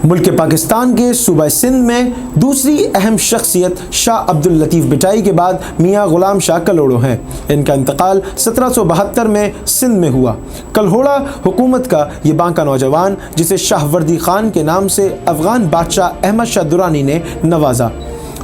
मुल्क पाकिस्तान के सूबा सिंध में दूसरी अहम शख्सियत शाह अब्दुल लतीफ़ भिटाई के बाद मियाँ ग़ुलाम शाह कलोड़ो हैं। इनका इंतकाल 1772 में सिंध में हुआ। कल्होड़ा हुकूमत का ये बांका नौजवान, जिसे शाह वर्दी खान के नाम से अफ़गान बादशाह अहमद शाह दुरानी ने नवाजा,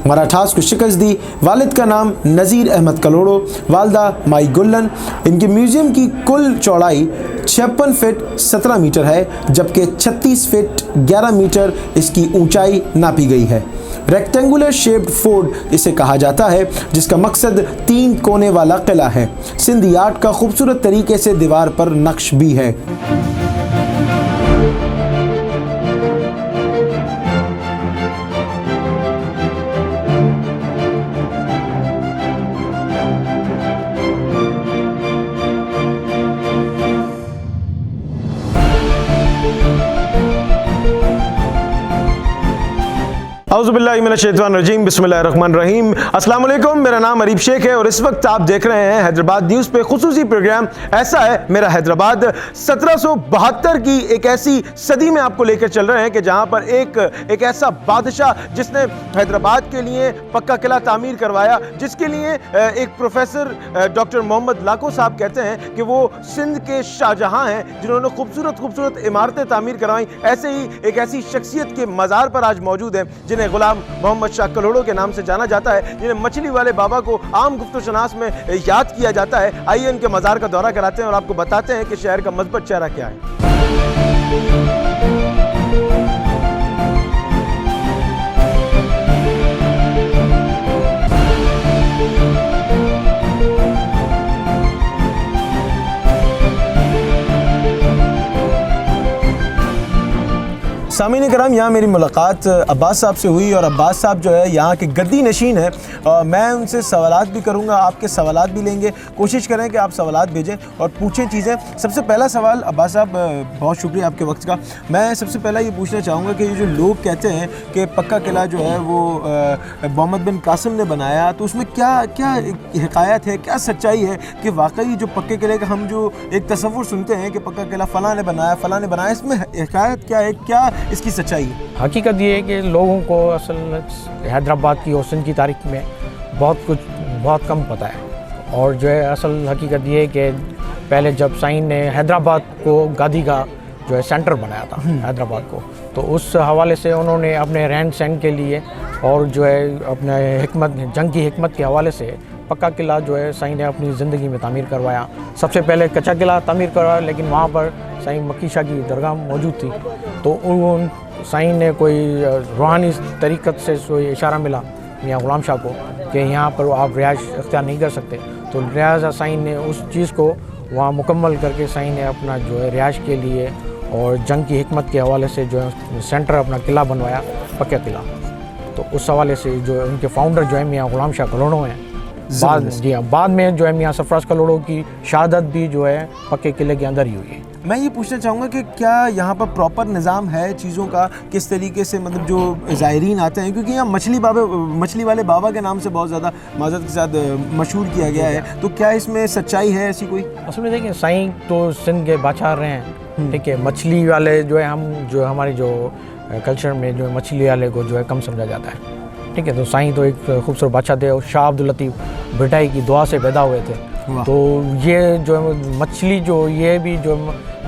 मराठास को शिकस्त दी। वालिद का नाम नज़ीर अहमद कलोड़ो, वालदा माई गुल्लन। इनके म्यूज़ियम की कुल चौड़ाई 56 फीट 17 मीटर है, जबकि 36 फीट 11 मीटर इसकी ऊंचाई नापी गई है। रेक्टेंगुलर शेप्ड फोर्ट इसे कहा जाता है, जिसका मकसद 3 कोने वाला किला है। सिंधी आर्ट का खूबसूरत तरीके से दीवार पर नक्श भी है। औज़ुबिल्लाहिमिनश्शैतानिर्रजीम, बिस्मिल्लाहिर्रहमानिर्रहीम। अस्सलाम वालेकुम, मेरा नाम अरीब शेख है और इस वक्त आप देख रहे हैं हैदराबाद न्यूज़ पे खुसूसी प्रोग्राम ऐसा है मेरा हैदराबाद। 1772 की एक ऐसी सदी में आपको लेकर चल रहे हैं कि जहां पर एक ऐसा बादशाह जिसने हैदराबाद के लिए पक्का किला तामीर करवाया, जिसके लिए एक प्रोफेसर डॉक्टर मोहम्मद लाको साहब कहते हैं कि वो सिंध के शाहजहां हैं, जिन्होंने खूबसूरत इमारतें तामीर करवाई। ऐसे ही एक ऐसी शख्सियत के मज़ार पर आज मौजूद है जिन्हें गुलाम मोहम्मद शाह कलोड़ो के नाम से जाना जाता है, जिन्हें मछली वाले बाबा को आम गुफ्तो शनास में याद किया जाता है। आइए इनके मज़ार का दौरा कराते हैं और आपको बताते हैं कि शहर का मज़बूत चेहरा क्या है। सामीन कराम, यहाँ मेरी मुलाकात अब्बास साहब से हुई और अब्बास साहब जो है यहाँ के गद्दी नशीन है। मैं उनसे सवालात भी करूँगा, आपके सवालात भी लेंगे। कोशिश करें कि आप सवालात भेजें और पूछें चीज़ें। सबसे पहला सवाल अब्बास साहब, बहुत शुक्रिया आपके वक्त का। मैं सबसे पहला ये पूछना चाहूँगा कि ये जो लोग कहते हैं कि पक्का किला जो है वो मोहम्मद बिन कासिम ने बनाया, तो उसमें क्या क्या हिकायत है, क्या सच्चाई है कि वाकई जो पक्के किले का हम जो एक तसव्वुर सुनते हैं कि पक्का किला फ़लाँ ने बनाया, इसमें हिकायत क्या है, क्या इसकी सच्चाई है? हकीकत ये है कि लोगों को असल हैदराबाद की और सिंध की तारीख में बहुत कम पता है। और जो है असल हकीकत ये है कि पहले जब साईं ने हैदराबाद को गादी का जो है सेंटर बनाया था हैदराबाद को, तो उस हवाले से उन्होंने अपने रहन सहन के लिए और जो है अपने जंग की हिकमत के हवाले से पक्का किला जो है साईं ने अपनी ज़िंदगी में तामीर करवाया। सबसे पहले कच्चा किला तामीर करवाया, लेकिन वहाँ पर साईं मक्की शाह की दरगाह मौजूद थी, तो उन साईं ने कोई रूहानी तरीक़त से कोई इशारा मिला मियाँ ग़ुलाम शाह को कि यहाँ पर आप रिहाइश अख्तियार नहीं कर सकते। तो लिहाजा साईं ने उस चीज़ को वहाँ मुकम्मल करके साईं ने अपना जो है रिहाइश के लिए और जंग की हिकमत के हवाले से जो है सेंटर अपना किला बनवाया, पक्का किला। तो उस हवाले से जो उनके फाउंडर जो है मियाँ ग़ुलाम शाह कलोड़ो हैं। बाद में जो है मियाँ सरफराज कलोड़ो की शहादत भी जो है पक्के किले के अंदर ही हुई है। मैं ये पूछना चाहूँगा कि क्या यहाँ पर प्रॉपर निज़ाम है चीज़ों का, किस तरीके से मतलब जो ज़ायरीन आते हैं, क्योंकि यहाँ मछली वाले बाबा के नाम से बहुत ज़्यादा माज़रत के साथ मशहूर किया गया है, तो क्या इसमें सच्चाई है ऐसी कोई? असल में देखिए, साईं तो सिंध के बादशाह रहे हैं, ठीक है। मछली वाले जो है हमारे जो कल्चर में जो मछली वाले को जो है कम समझा जाता है, ठीक है। तो साईं तो एक खूबसूरत बादशाह थे और शाह अब्दुल लतीफ़ भिटाई की दुआ से पैदा हुए थे। तो ये जो मछली जो ये भी जो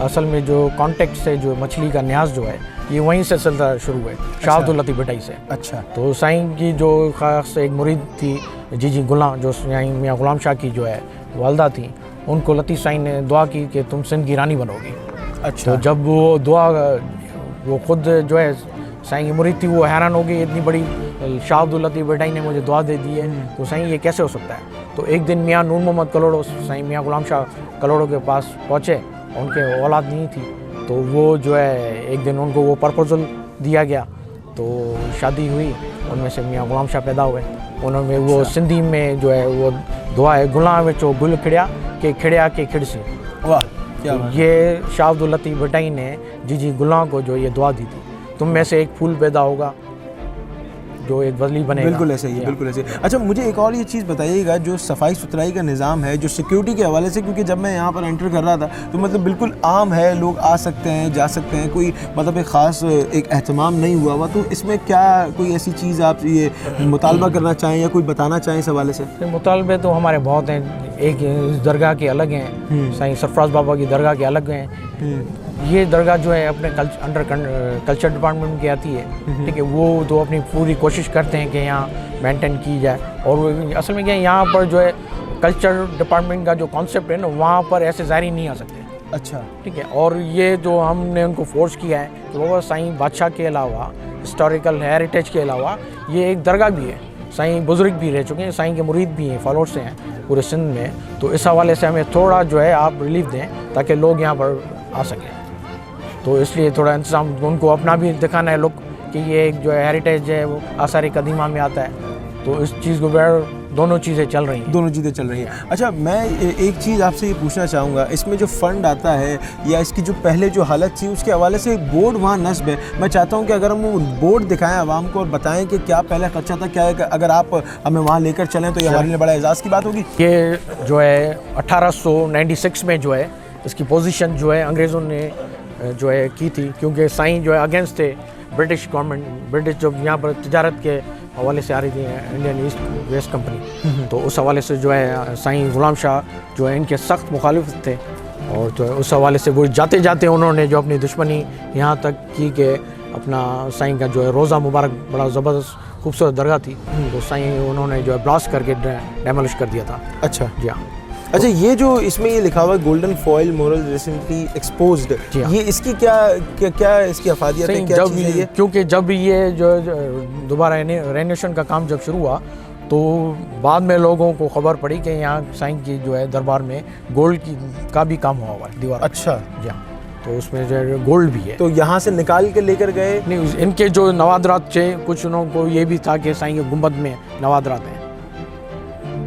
असल में जो कॉन्टेक्ट से जो मछली का न्याज जो है ये वहीं से सिलसिला शुरू हुआ शाह अब्दुल लतीफ़ भिटाई से। अच्छा। तो साईं की जो ख़ास एक मुरीद थी जी गुलाम, जो मियाँ ग़ुलाम शाह की जो है वालदा थी, उनको लतीफ़ साईं ने दुआ की कि तुम सिंध की रानी बनोगी। अच्छा। तो जब वो दुआ वो खुद जो है साईं की मुरीद थी, वो हैरान हो गई, इतनी बड़ी शाह अब्दुल लतीफ़ भिटाई ने मुझे दुआ दे दी है, तो साईं ये कैसे हो सकता है। तो एक दिन मियाँ नूर मोहम्मद कलोड़ो साईं मियाँ ग़ुलाम शाह कलोड़ो के पास पहुँचे, उनके औलाद नहीं थी, तो वो जो है एक दिन उनको वो प्रपोजल दिया गया, तो शादी हुई, उनमें से मियाँ ग़ुलाम शाह पैदा हुए। उन्होंने वो सिंधी में जो है वो दुआ है गुलाम विचो गुल खिड़िया के खिड़सी। वाह, क्या तो ये शाह अब्दुल लतीफ़ भिटाई ने जी गुलाम को जो ये दुआ दी थी, तुम में से एक फूल पैदा होगा जो एक वली बनेगा। बिल्कुल ऐसे ही है, बिल्कुल ऐसे ही। अच्छा, मुझे एक और ये चीज़ बताइएगा, जो सफाई सुथराई का निज़ाम है, जो सिक्योरिटी के हवाले से, क्योंकि जब मैं यहाँ पर एंटर कर रहा था तो मतलब बिल्कुल आम है, लोग आ सकते हैं, जा सकते हैं, कोई मतलब एक ख़ास एक एहतमाम नहीं हुआ हुआ, तो इसमें क्या कोई ऐसी चीज़ आप ये मुतालबा करना चाहें या कोई बताना चाहें इस हवाले से? मुतालबे तो हमारे बहुत हैं। एक इस दरगाह के अलग हैं, साईं सरफराज बाबा की दरगाह के अलग हैं। ये दरगाह जो है अपने अंडर कल्चर डिपार्टमेंट की आती है, ठीक है। वो तो अपनी पूरी कोशिश करते हैं कि यहाँ मेंटेन की जाए। और असल में क्या है, यहाँ पर जो है कल्चर डिपार्टमेंट का जो कॉन्सेप्ट है ना, वहाँ पर ऐसे ज़ायरीन नहीं आ सकते। अच्छा, ठीक है। और ये जो हमने उनको फोर्स किया है कि वो साईं बादशाह के अलावा, हिस्टोरिकल हेरिटेज के अलावा, ये एक दरगाह भी है। साईं बुज़ुर्ग भी रह चुके हैं, साईं के मुरीद भी हैं, फॉलोअर्स हैं पूरे सिंध में। तो इस हवाले से हमें थोड़ा जो है आप रिलीफ दें ताकि लोग यहाँ पर आ सकें। तो इसलिए थोड़ा इंतज़ाम, उनको अपना भी दिखाना है लुक कि ये एक जो है हेरिटेज है वो आसार कदीमा में आता है। तो इस चीज़ को दोनों चीज़ें चल रही हैं। दोनों चीज़ें चल रही हैं। अच्छा, मैं एक चीज़ आपसे ये पूछना चाहूँगा, इसमें जो फ़ंड आता है या इसकी जो पहले जो हालत थी उसके हवाले से एक बोर्ड वहाँ नस्ब है। मैं चाहता हूँ कि अगर हम वो बोर्ड दिखाएं आवाम को और बताएं कि क्या पहले खर्चा था, क्या है, अगर आप हमें वहाँ लेकर चलें तो ये हमारे लिए बड़ा एजाज़ की बात होगी। ये जो है 1896 में जो है इसकी पोजीशन जो है अंग्रेज़ों ने जो है की थी, क्योंकि साईं जो है अगेंस्ट थे ब्रिटिश गवर्नमेंट। ब्रिटिश जब यहाँ पर तिजारत के हवाले से आ रही थी इंडियन ईस्ट वेस्ट कंपनी, तो उस हवाले से जो है साईं गुलाम शाह जो है इनके सख्त मुखालिफ थे। और जो है उस हवाले से वो जाते जाते उन्होंने जो अपनी दुश्मनी यहाँ तक की कि अपना साईं का जो है रोज़ा मुबारक, बड़ा ज़बरदस्त खूबसूरत दरगाह थी, तो साईं उन्होंने जो है ब्लास्ट करके डेमोलिश कर दिया था। अच्छा जी हाँ। अच्छा, ये जो इसमें ये लिखा हुआ है golden foil moral recently exposed, ये इसकी क्या इसकी अफादियत है, क्या चीज़ है ये? क्योंकि जब ये जो दोबारा रेनोवेशन का काम जब शुरू हुआ तो बाद में लोगों को खबर पड़ी कि यहाँ साईं की जो है दरबार में गोल्ड का भी काम हुआ है दीवार। अच्छा, जी हाँ। तो उसमें जो है गोल्ड भी है। तो यहाँ से निकाल के लेकर गए? नहीं, इनके जो नवादरात थे, कुछ लोगों को ये भी था कि साईं के गुंबद में नवादरात हैं,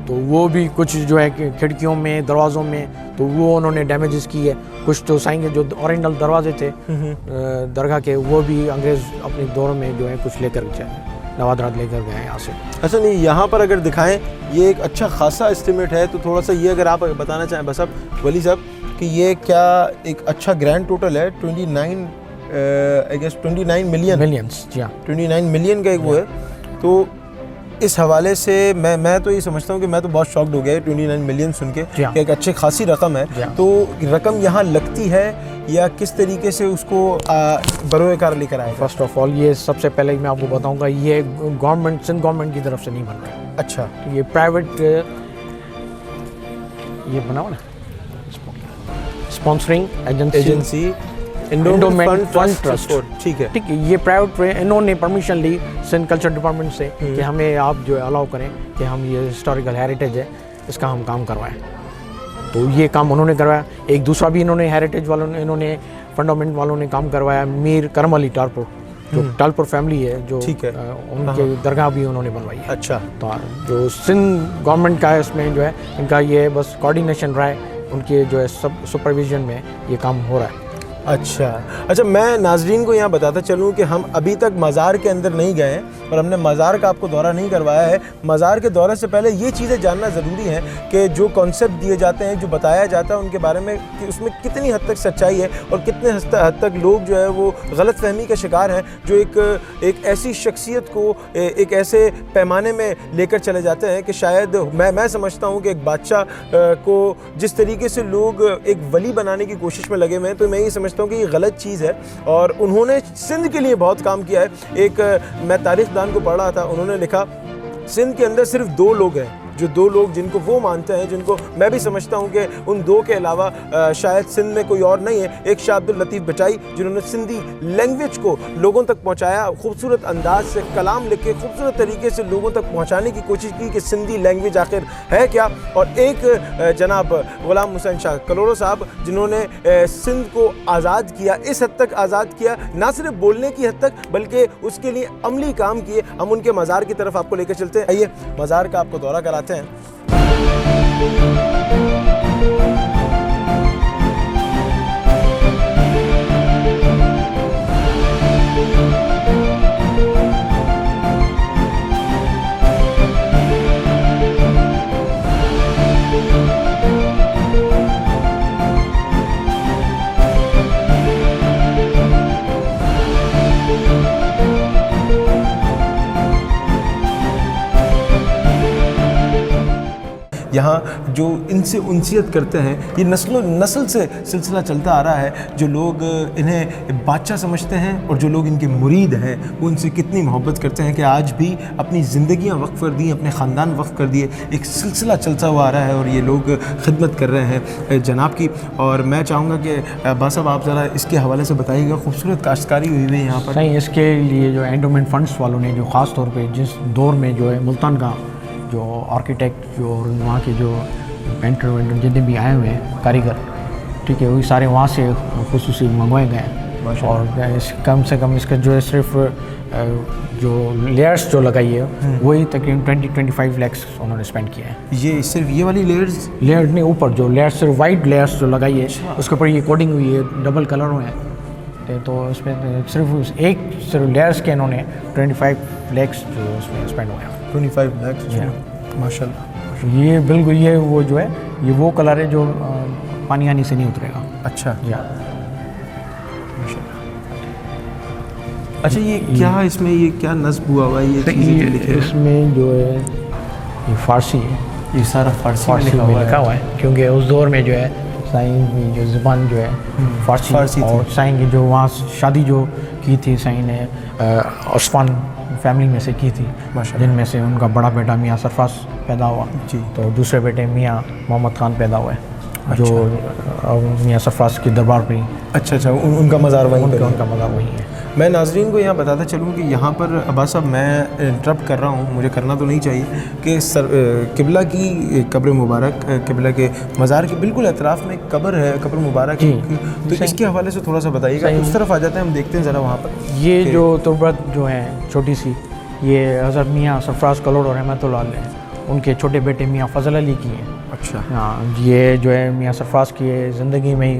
तो वो भी कुछ जो है खिड़कियों में, दरवाज़ों में, तो वो उन्होंने डैमेजेस की है। कुछ तो साईं के जो ओरिजिनल दरवाजे थे दरगाह के, वो भी अंग्रेज़ अपने दौर में जो है कुछ लेकर नवादरात लेकर गए यहाँ से। अच्छा, नहीं, यहाँ पर अगर दिखाएं, ये एक अच्छा खासा एस्टिमेट है, तो थोड़ा सा ये अगर आप बताना चाहें बस अब वली साहब कि ये क्या एक अच्छा ग्रैंड टोटल है? 29 मिलियंस। जी हाँ, 29 मिलियन का एक वो है। तो इस हवाले से मैं तो ये समझता हूँ कि मैं तो बहुत शॉक्ड हो गया 29 मिलियन सुन के कि एक अच्छी खासी रकम है। तो रकम यहाँ लगती है या किस तरीके से उसको बरोए कार लेकर आए? फर्स्ट ऑफ ऑल, ये सबसे पहले मैं आपको बताऊँगा, ये गवर्नमेंट, सिंध गवर्नमेंट की तरफ से नहीं बन रहा है। अच्छा, ये प्राइवेट ये बनाओ ना, sponsoring agency endowment fund trust, ठीक है, ठीक है। ये प्राइवेट, इन्होंने परमिशन ली सिंध कल्चर डिपार्टमेंट से कि हमें आप जो है अलाउ करें कि हम ये हिस्टोरिकल हेरिटेज है इसका हम काम करवाएं। तो ये काम उन्होंने करवाया। एक दूसरा भी इन्होंने हेरिटेज वालों ने, इन्होंने फंडामेंट वालों ने काम करवाया। मीर करम अली टालपुर, जो टालपुर फैमिली है, जो उनके दरगाह भी उन्होंने बनवाई है। अच्छा, तो जो सिंध गवर्नमेंट का है इसमें जो है इनका ये बस कोऑर्डिनेशन रहा है, उनके जो है सब सुपरविजन में ये काम हो रहा है। अच्छा, मैं नाजरीन को यहाँ बताता चलूँ कि हम अभी तक मज़ार के अंदर नहीं गए हैं और हमने मज़ार का आपको दौरा नहीं करवाया है। मज़ार के दौरे से पहले ये चीज़ें जानना ज़रूरी है कि जो कॉन्सेप्ट दिए जाते हैं, जो बताया जाता है उनके बारे में, कि उसमें कितनी हद तक सच्चाई है और कितने हद तक लोग जो है वो गलतफहमी का शिकार हैं, जो एक ऐसी शख्सियत को एक ऐसे पैमाने में लेकर चले जाते हैं कि शायद मैं समझता हूँ कि एक बादशाह को जिस तरीके से लोग एक वली बनाने की कोशिश में लगे हुए हैं, तो मैं ये समझता हूँ कि ये गलत चीज़ है। और उन्होंने सिंध के लिए बहुत काम किया है। एक मैं तारीखदान को पढ़ रहा था, उन्होंने लिखा सिंध के अंदर सिर्फ 2 लोग हैं, जो 2 लोग जिनको वो मानते हैं, जिनको मैं भी समझता हूँ कि उन 2 के अलावा शायद सिंध में कोई और नहीं है। एक शाह अब्दुल लतीफ़ बिटाई, जिन्होंने सिंधी लैंग्वेज को लोगों तक पहुँचाया, खूबसूरत अंदाज से कलाम लिख के खूबसूरत तरीके से लोगों तक पहुँचाने की कोशिश की कि सिंधी लैंग्वेज आखिर है क्या। और एक जनाब गुलाम हुसैन शाह कलोड़ो साहब, जिन्होंने सिंध को आज़ाद किया, इस हद तक आज़ाद किया, ना सिर्फ बोलने की हद तक बल्कि उसके लिए अमली काम किए। हम उनके मज़ार की तरफ आपको लेकर चलते हैं। आइए मज़ार का आपको दौरा कराते हैं। यहाँ जो इनसे उनसियत करते हैं। ये नस्ल से सिलसिला चलता आ रहा है। जो लोग इन्हें बादशाह समझते हैं और जो लोग इनके मुरीद हैं वो इनसे कितनी मोहब्बत करते हैं कि आज भी अपनी ज़िंदगियाँ वक्फ़ कर दी, अपने ख़ानदान वक्फ़ कर दिए। एक सिलसिला चलता हुआ आ रहा है और ये लोग खिदमत कर रहे हैं जनाब की। और मैं चाहूँगा कि अब्बास साहब आप ज़रा इसके हवाले से बताइएगा। खूबसूरत काश्तकारी हुई है यहाँ पर। सही, इसके लिए जो एंडोमेंट फंड्स वालों ने जो ख़ास तौर पे जिस दौर में जो है मुल्तान का जो आर्किटेक्ट जो और वहाँ के जो पेंटर वेंटर जितने भी आए हुए हैं कारीगर, ठीक है, वही सारे वहाँ से खुसूसी मंगवाए गए हैं। और इस कम से कम इसका जो है सिर्फ जो लेयर्स जो लगाई है वही तकरीबन 20-25 लाख उन्होंने स्पेंड किया है। ये सिर्फ ये वाली लेयर नहीं, ऊपर जो लेयर्स सिर्फ वाइट लेयर्स जो लगाई है उसके ऊपर ये कोडिंग हुई है, डबल कलर हुए हैं। तो इसमें सिर्फ लेयर्स के इन्होंने 25 लाख जो उसमें स्पेंड हुए हैं। 25 लाख माशाल्लाह। ये बिल्कुल ये वो जो है ये वो कलर है जो पानी आने से नहीं उतरेगा। अच्छा या अच्छा, ये क्या इसमें ये क्या नस्ब हुआ है? ये चीज़ें लिखे हैं इसमें जो है ये फ़ारसी है, ये सारा फ़ारसी में लिखा हुआ है क्योंकि उस दौर में जो है साईं की जो ज़ुबान जो है फ़ारसी और साईं की जो वहाँ शादी जो की थी साईं ने उस्मान फैमिली में से की थी, जिनमें से उनका बड़ा बेटा मियाँ सरफराज पैदा हुआ जी। तो दूसरे बेटे मियाँ मोहम्मद खान पैदा हुए जो मियाँ सरफराज के दरबार पे। अच्छा, उनका मज़ार वहीं पर, उनका मज़ार वहीं है। मैं नाजरीन को यहाँ बताता चलूँ कि यहाँ पर अब्बास साहब मैं इंटरप्ट कर रहा हूँ, मुझे करना तो नहीं चाहिए, कि किबला की कब्र मुबारक, किबला के मज़ार के बिल्कुल एतराफ़ में एक कब्र है, कब्र मुबारक की, तो इसके हवाले से थोड़ा सा बताइएगा। उस तरफ आ जाते हैं, हम देखते हैं ज़रा वहाँ पर। ये जो तुर्बत जो है छोटी सी, ये हज़रत मियाँ सरफराज कलोड़ रहमतुल्लाह अलैह उनके छोटे बेटे मियाँ फ़ज़ल अली की है। अच्छा, हाँ, ये जो है मियाँ सरफराज की ज़िंदगी में ही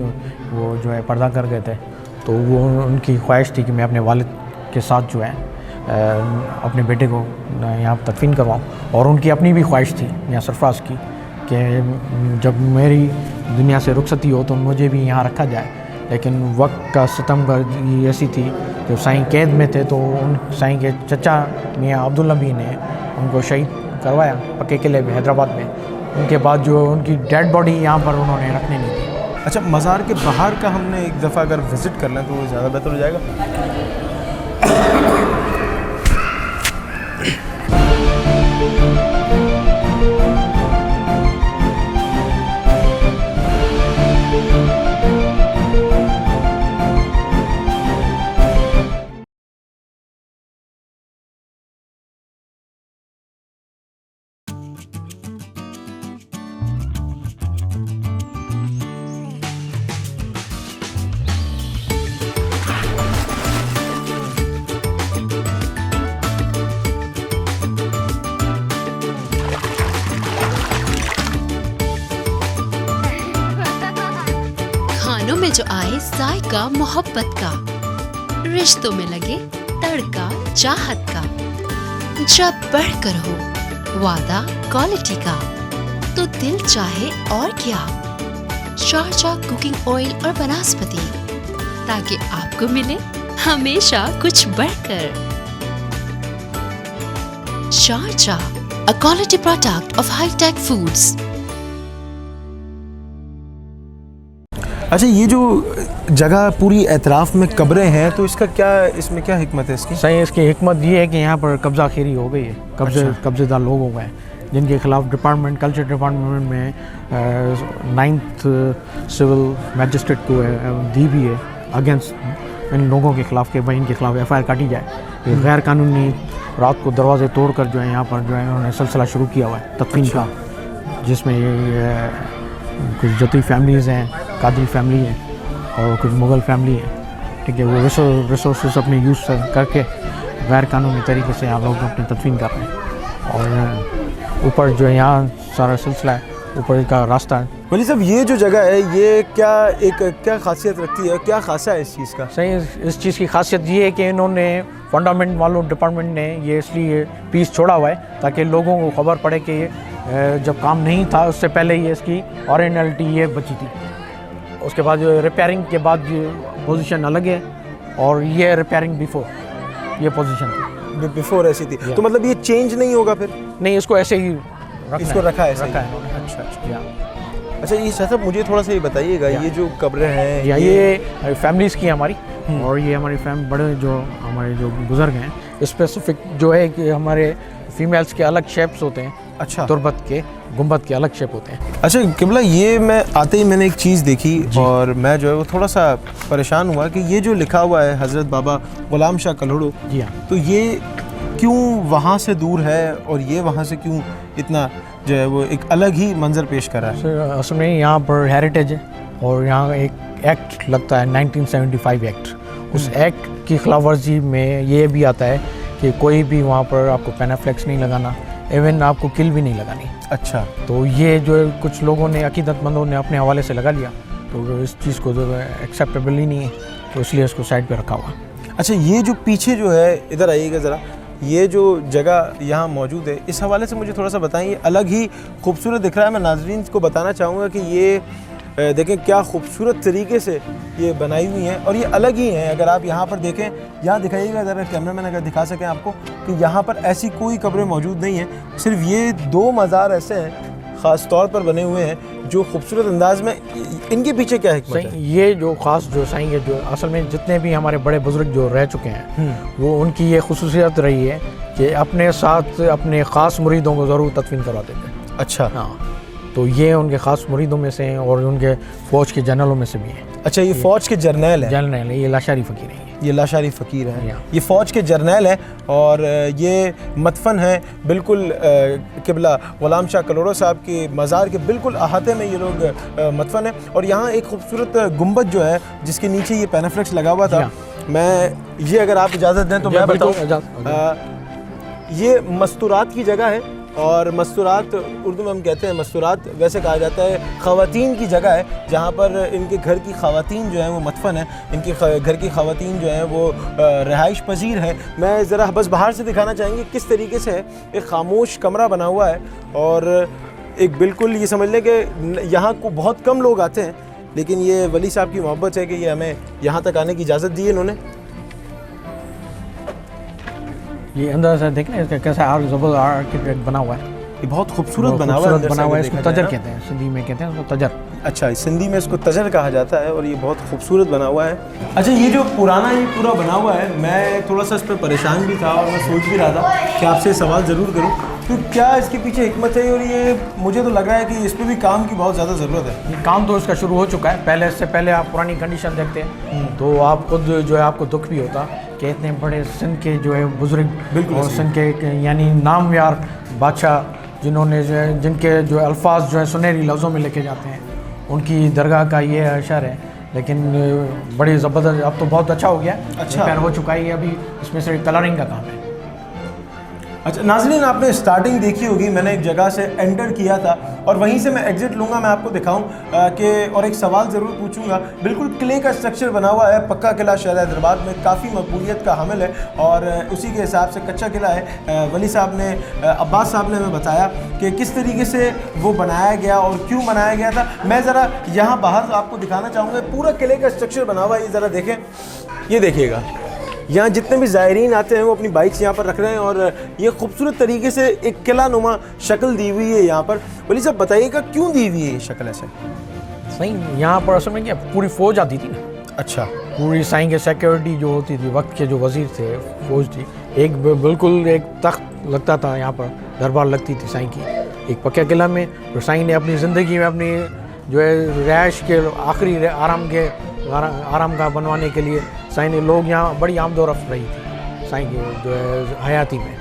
वो जो है पर्दा कर गए थे। तो वो उनकी ख्वाहिश थी कि मैं अपने वालिद के साथ जो है अपने बेटे को यहाँ तदफीन करवाऊँ। और उनकी अपनी भी ख्वाहिश थी मियाँ सरफराज की कि जब मेरी दुनिया से रुखसती हो तो मुझे भी यहाँ रखा जाए। लेकिन वक्त का सितमगर्दी ऐसी थी, जब साईं कैद में थे तो उन साईं के चचा मियाँ अब्दुल नबी ने उनको शहीद करवाया पक्के किले में हैदराबाद में। उनके बाद जो उनकी डेड बॉडी यहाँ पर उन्होंने रखने नहीं दी। अच्छा, मज़ार के बाहर का हमने एक दफ़ा अगर विज़िट कर लें तो ज़्यादा बेहतर हो जाएगा। खानों में जो आए जायका मोहब्बत का, रिश्तों में लगे तड़का चाहत का, जब बढ़कर हो वादा क्वालिटी का, तो दिल चाहे और क्या, शारजा कुकिंग ऑयल और वनस्पति, ताकि आपको मिले हमेशा कुछ बढ़कर। Sharjah, a quality product of Hi-Tech Foods। अच्छा, ये जो जगह पूरी एतराफ़ में कब्रें हैं तो इसका क्या, इसमें क्या हिकमत है इसकी? सही, इसकी हिकमत ये है कि यहाँ पर कब्ज़ा खीरी हो गई है, कब्ज़ेदार लोग हो गए जिनके खिलाफ डिपार्टमेंट कल्चर डिपार्टमेंट में 9th सिविल मैजिस्ट्रेट को दी भी है अगेंस्ट इन लोगों के खिलाफ, के भाई इनके खिलाफ FIR काटी जाए। ये गैर कानूनी रात को दरवाजे तोड़कर जो है यहाँ पर जो है उन्होंने सिलसिला शुरू किया हुआ है तदफीन का, जिसमें ये कुछ जती फैमिलीज़ हैं, कादरी फैमिली है और कुछ मुग़ल फैमिली है, ठीक है। वो रिसोर्स अपने यूज़ करके गैर कानूनी तरीके से यहाँ लोग अपनी तदफीन कर रहे हैं। और ऊपर जो है यहाँ सारा सिलसिला है, ऊपर का रास्ता है। वली साहब, ये जो जगह है ये क्या खासियत रखती है, क्या खासा है इस चीज़ का? सही, इस चीज़ की खासियत ये है कि इन्होंने फंडामेंट वालों डिपार्टमेंट ने ये इसलिए पीस छोड़ा हुआ है ताकि लोगों को खबर पड़े कि जब काम नहीं था उससे पहले ये इसकी ओरिजिनलिटी ये बची थी। उसके बाद जो रिपेयरिंग के बाद पोजीशन अलग है और ये रिपेयरिंग बिफोर ये पोजीशन थी, बिफोर ऐसी थी। तो मतलब ये चेंज नहीं होगा फिर? नहीं, इसको ऐसे ही इसको रखा है। रखा है। अच्छा अच्छा या अच्छा, ये शाह साहब मुझे थोड़ा सा ये बताइएगा, ये जो कब्रें हैं या ये फैमिलीज़ की हमारी, और ये हमारी बड़े जो हमारे जो बुज़ुर्ग हैं, स्पेसिफिक जो है कि हमारे फीमेल्स के अलग शेप्स होते हैं, अच्छा तुरबत के गुंबद के अलग शेप होते हैं। अच्छा किबला, ये मैं आते ही मैंने एक चीज़ देखी और मैं जो है वो थोड़ा सा परेशान हुआ कि ये जो लिखा हुआ है हज़रत बाबा गुलाम शाह कल्हड़ो, जी हाँ, तो ये क्यों वहाँ से दूर है और ये वहाँ से क्यों इतना जो है वो एक अलग ही मंजर पेश कर रहा है? सर असल में यहाँ पर हेरिटेज है और यहाँ एक एक्ट लगता है 1975 एक्ट, उस एक्ट की खिलाफ वर्जी में ये भी आता है कि कोई भी वहाँ पर आपको पेनाफ्लेक्स नहीं लगाना, इवन आपको किल भी नहीं लगानी। अच्छा, तो ये जो है कुछ लोगों ने, अकीदतमंदों ने अपने हवाले से लगा लिया, तो इस चीज़ को जो है एक्सेप्टेबल ही नहीं है, तो इसलिए इसको साइड पे रखा हुआ। अच्छा ये जो पीछे जो है, इधर आइएगा ज़रा, ये जो जगह यहाँ मौजूद है इस हवाले से मुझे थोड़ा सा बताएं। अलग ही खूबसूरत दिख रहा है। मैं नाज़रीन को बताना चाहूँगा कि ये देखें क्या खूबसूरत तरीके से ये बनाई हुई हैं और ये अलग ही हैं। अगर आप यहाँ पर देखें, यहाँ दिखाइएगा ज़रा, कैमरा मैन अगर दिखा सकें आपको, कि यहाँ पर ऐसी कोई कब्रें मौजूद नहीं हैं, सिर्फ ये 2 मज़ार ऐसे हैं ख़ास तौर पर बने हुए हैं जो खूबसूरत अंदाज में। इनके पीछे क्या हिकमत है? ये जो ख़ास जो साईं है, जो असल में जितने भी हमारे बड़े बुजुर्ग जो रह चुके हैं, वो उनकी ये खुसूसियत रही है कि अपने साथ अपने ख़ास मुरीदों को ज़रूर तदफीन करवा देते हैं। अच्छा, हाँ, तो ये उनके ख़ास मुरीदों में से हैं और उनके फ़ौज के जनरलों में से भी हैं। अच्छा, ये फ़ौज के जर्नैल हैं? जनरल है, ये लाशारी फ़कीर है। ये लाशारी फ़कीर हैं, या। ये फ़ौज के जर्नैल हैं और ये मदफन है बिल्कुल किबला गुलाम शाह कल्हड़ो साहब के मज़ार के बिल्कुल अहाते में ये लोग मदफन है। और यहाँ एक खूबसूरत गुंबद जो है जिसके नीचे ये पेनाफ्लेक्स लगा हुआ था, मैं ये अगर आप इजाज़त दें तो मैं बताऊँ, ये मस्तूरात की जगह है। और मस्तूरात उर्दू में हम कहते हैं, मस्तूरात वैसे कहा जाता है ख़वातीन की जगह है, जहाँ पर इनके घर की ख़वातीन जो हैं वो मदफन है। इनके घर की ख़वातीन जो हैं वो रहाइश पजीर है। मैं ज़रा बस बाहर से दिखाना चाहेंगे किस तरीके से है। एक खामोश कमरा बना हुआ है और एक बिल्कुल ये समझ लें कि यहाँ को बहुत कम लोग आते हैं, लेकिन ये वली साहब की मोहब्बत है कि ये हमें यहाँ तक आने की इजाज़त दी है इन्होंने। ये अंदर से देख लें कैसा ज़बरदस्त आर्किटेक्ट बना हुआ है, ये बहुत खूबसूरत बना हुआ है। इसको तजर कहते हैं, सिंधी में कहते हैं उसको तजर। अच्छा, सिंधी में इसको तजर कहा जाता है और ये बहुत खूबसूरत बना हुआ है। अच्छा, ये जो पुराना ये पूरा बना हुआ है, मैं थोड़ा सा इस पर परेशान भी था और मैं सोच भी रहा था कि आपसे सवाल ज़रूर करूं, तो क्या इसके पीछे हिकमत है? और ये मुझे तो लग रहा है कि इस पर भी काम की बहुत ज़्यादा ज़रूरत है। ये काम तो इसका शुरू हो चुका है। पहले इससे पहले आप पुरानी कंडीशन देखते हैं तो आप खुद जो है आपको दुख भी होता कि इतने बड़े सिंध के जो है बुजुर्ग, बिल्कुल और सिंध के यानी नामयार बादशाह, जिन्होंने जो है जिनके जो अल्फाज जो है सुनहरी लफ्ज़ों में लिखे जाते हैं, उनकी दरगाह का ये अशर है। लेकिन बड़ी ज़बरदस्त, अब तो बहुत अच्छा हो गया, अच्छा रिपेयर हो चुका है। अभी इसमें से कलरिंग का काम है। अच्छा नाज़रीन, आपने स्टार्टिंग देखी होगी, मैंने एक जगह से एंटर किया था और वहीं से मैं एग्जिट लूँगा, मैं आपको दिखाऊं कि और एक सवाल ज़रूर पूछूंगा। बिल्कुल क्ले का स्ट्रक्चर बना हुआ है, पक्का किला शहर हैदराबाद में काफ़ी मकबूलियत का हामिल है और उसी के हिसाब से कच्चा किला है। वली साहब ने, अब्बास साहब ने हमें बताया कि किस तरीके से वो बनाया गया और क्यों बनाया गया था। मैं ज़रा यहाँ बाहर आपको दिखाना चाहूँगा, पूरा किले का स्ट्रक्चर बना हुआ है। ये ज़रा देखें, ये देखिएगा, यहाँ जितने भी ज़ायरीन आते हैं वो अपनी बाइक्स यहाँ पर रख रहे हैं और ये खूबसूरत तरीके से एक किला नुमा शक्ल दी हुई है यहाँ पर। वली साहब बताइएगा क्यों दी हुई है ये शक्ल ऐसे? सही, यहाँ पर असल में क्या पूरी फ़ौज आती थी ना। अच्छा, पूरी साईं के सिक्योरिटी जो होती थी, वक्त के जो वज़ीर थे, फ़ौज थी, एक बिल्कुल एक तख्त लगता था यहाँ पर, दरबार लगती थी साईं की एक पक्का किला में। और साईं ने अपनी ज़िंदगी में अपनी जो है रिहाइश के आखिरी आराम का बनवाने के लिए साईं ने, लोग यहाँ बड़ी आमदोरफ्त रही थी साईं की जो है हयाती में,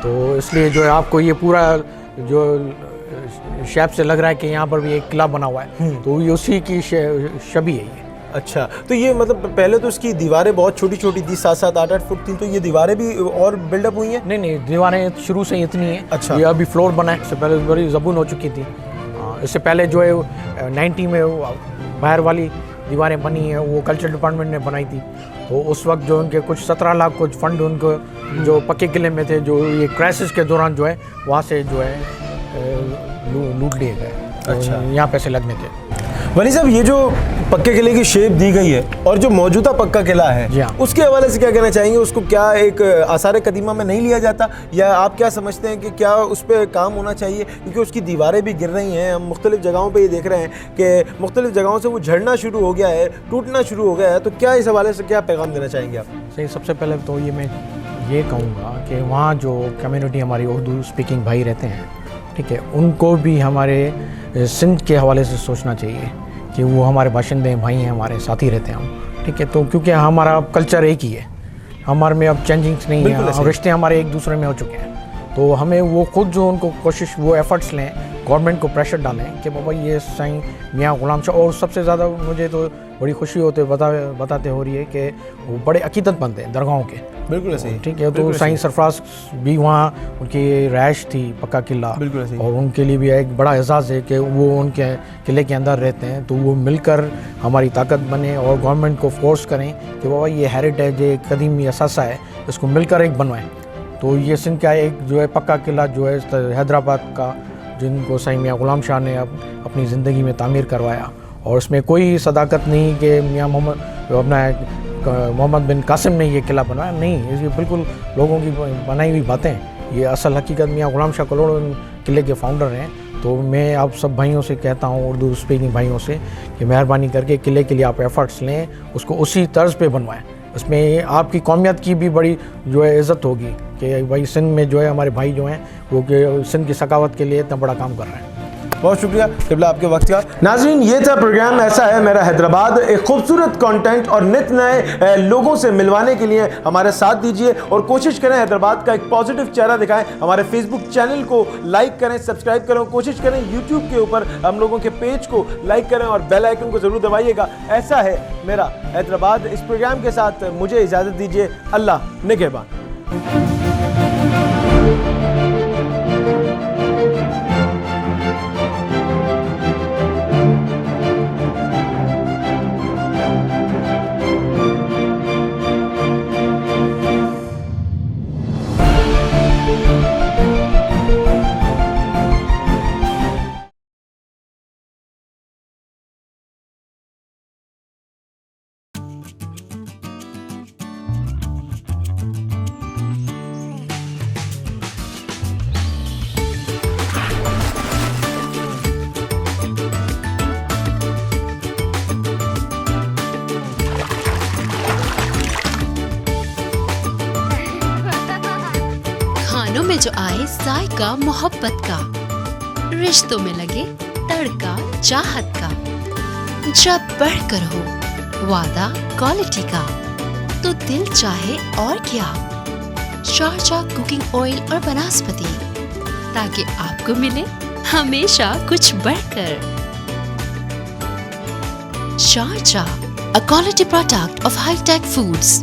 तो इसलिए जो है आपको ये पूरा जो शेप से लग रहा है कि यहाँ पर भी एक किला बना हुआ है, तो ये उसी की शबी है ये। अच्छा, तो ये मतलब पहले तो इसकी दीवारें बहुत छोटी छोटी थी, 7-7, 8-8 फुट थी, तो ये दीवारें भी और बिल्डअप हुई हैं? नहीं, दीवारें शुरू से इतनी हैं। अच्छा, ये अभी फ्लोर बना है, इससे पहले बड़ी ज़बून हो चुकी थी। इससे पहले जो है 90 में बाहर वाली दीवारें बनी हैं, वो कल्चर डिपार्टमेंट ने बनाई थी। तो उस वक्त जो उनके कुछ 17 लाख कुछ फंड उनको जो पक्के किले में थे, जो ये क्राइसिस के दौरान जो है वहाँ से जो है लूट लिए गए। अच्छा, यहाँ पैसे लगने थे। वली साहब, ये जो पक्के किले की शेप दी गई है और जो मौजूदा पक्का किला है, जी हाँ। उसके हवाले से क्या कहना चाहेंगे? उसको क्या एक आसार कदीमा में नहीं लिया जाता, या आप क्या समझते हैं कि क्या उस पर काम होना चाहिए? क्योंकि उसकी दीवारें भी गिर रही हैं, हम मुख्तलिफ जगहों पे ये देख रहे हैं कि मुख्तलिफ जगहों से वो झड़ना शुरू हो गया है, टूटना शुरू हो गया है। तो क्या इस हवाले से क्या पैगाम देना चाहेंगे आप? सही, सबसे पहले तो ये मैं ये कहूँगा कि वहाँ जो कम्युनिटी हमारी उर्दू स्पीकिंग भाई रहते हैं, ठीक है, उनको भी हमारे सिंध के हवाले से सोचना चाहिए कि वो हमारे बाशिंदे भाई हैं, हमारे साथी रहते हैं हम, ठीक है। तो क्योंकि हमारा कल्चर एक ही है, हमारे में अब चेंजिंग्स नहीं है, और रिश्ते हमारे एक दूसरे में हो चुके हैं। तो हमें वो खुद जो उनको कोशिश, वो एफर्ट्स लें, गवर्नमेंट को प्रेशर डालें कि बाबा ये साईं मियाँ गुलाम शाह, और सबसे ज़्यादा मुझे तो बड़ी खुशी होते बताते हो रही है कि वो बड़े अकीदतमंद हैं दरगाहों के। बिल्कुल ऐसे ही, ठीक है। तो साईं सरफराज भी वहाँ उनकी रहायश थी पक्का किला, बिल्कुल ऐसे ही। और उनके लिए भी एक बड़ा एजाज़ है कि वो उनके किले के अंदर रहते हैं। तो वो मिलकर हमारी ताकत बने और गवर्नमेंट को फोर्स करें कि बाबा ये हेरिटेज, ये कदीमी असासा है, इसको मिलकर एक बनवाएं। तो ये सिंध का एक जो है पक्का किला जो है हैदराबाद का, जिनको साईं मियाँ गुलाम शाह ने अपनी ज़िंदगी में तामीर करवाया, और उसमें कोई सदाकत नहीं कि मियाँ मोहम्मद बिन कासिम ने ये किला बनाया, नहीं, ये बिल्कुल लोगों की बनाई हुई बातें। ये असल हकीकत मियाँ गुलाम शाह कलोड़ो किले के फाउंडर हैं। तो मैं आप सब भाइयों से कहता हूँ, उर्दू स्पीकिंग भाइयों से, कि मेहरबानी करके किले के लिए आप एफ़र्ट्स लें, उसको उसी तर्ज पे बनवाएं। उसमें आपकी कौमियत की भी बड़ी जो है इज़्ज़त होगी कि भाई सिंध में जो है हमारे भाई जो हैं वो सिंध की सकावत के लिए इतना बड़ा काम कर रहे हैं। बहुत शुक्रिया क़िबला आपके वक्त का। नाज़रीन, ये था प्रोग्राम ऐसा है मेरा हैदराबाद। एक खूबसूरत कंटेंट और नित नए लोगों से मिलवाने के लिए हमारे साथ दीजिए और कोशिश करें हैदराबाद का एक पॉजिटिव चेहरा दिखाएं। हमारे फेसबुक चैनल को लाइक करें, सब्सक्राइब करें, कोशिश करें यूट्यूब के ऊपर हम लोगों के पेज को लाइक करें और बेल आइकन को ज़रूर दबाइएगा। ऐसा है मेरा हैदराबाद। इस प्रोग्राम के साथ मुझे इजाज़त दीजिए। अल्लाह निगहबान। खानों में जो आए जायका मोहब्बत का, रिश्तों में लगे तड़का चाहत का, जब बढ़कर हो वादा क्वालिटी का, तो दिल चाहे और क्या, शारजा कुकिंग ऑयल और वनस्पति, ताकि आपको मिले हमेशा कुछ बढ़कर। Sharjah, a quality product of High Tech Foods.